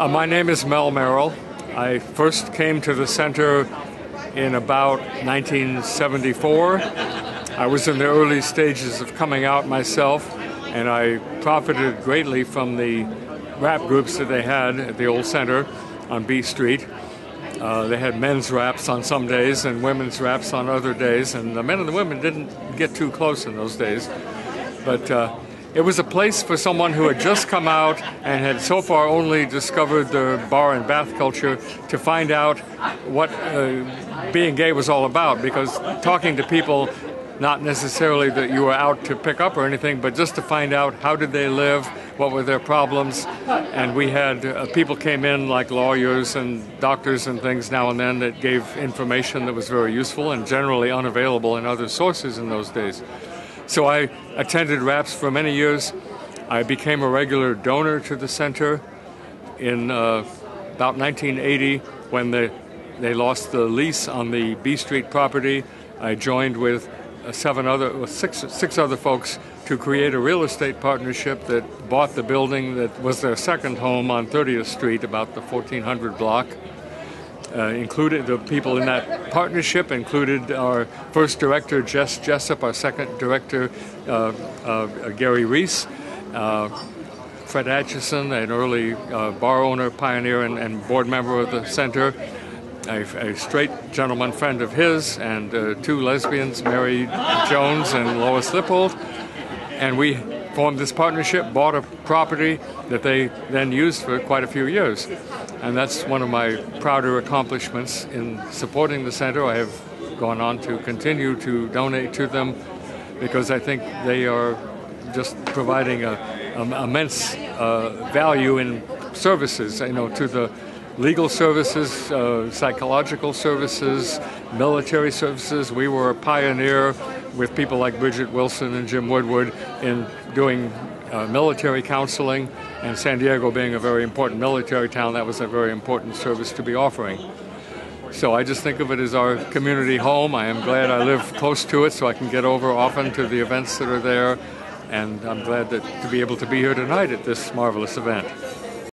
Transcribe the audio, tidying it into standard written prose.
My name is Mel Merrill. I first came to the center in about 1974. I was in the early stages of coming out myself, and I profited greatly from the rap groups that they had at the old center on B Street. They had men's raps on some days and women's raps on other days, and the men and the women didn't get too close in those days. But it was a place for someone who had just come out and had so far only discovered the bar and bath culture to find out what being gay was all about, because talking to people, not necessarily that you were out to pick up or anything, but just to find out how did they live, what were their problems. And we had people came in like lawyers and doctors and things now and then that gave information that was very useful and generally unavailable in other sources in those days. So I attended RAPS for many years. I became a regular donor to the center in about 1980 when they lost the lease on the B Street property. I joined with six other folks to create a real estate partnership that bought the building that was their second home on 30th Street, about the 1400 block. Included the people in that partnership included our first director, Jess Jessup, our second director, Gary Reese, Fred Atchison, an early bar owner, pioneer, and board member of the center, a straight gentleman friend of his, and two lesbians, Mary Jones and Lois Lippold. And we formed this partnership, bought a property that they then used for quite a few years. And that's one of my prouder accomplishments in supporting the center. I have gone on to continue to donate to them because I think they are just providing an immense value in services, to the legal services, psychological services, military services. We were a pioneer with people like Bridget Wilson and Jim Woodward in doing military counseling, and San Diego being a very important military town, that was a very important service to be offering. So I just think of it as our community home. I am glad I live close to it so I can get over often to the events that are there, and I'm glad to be able to be here tonight at this marvelous event.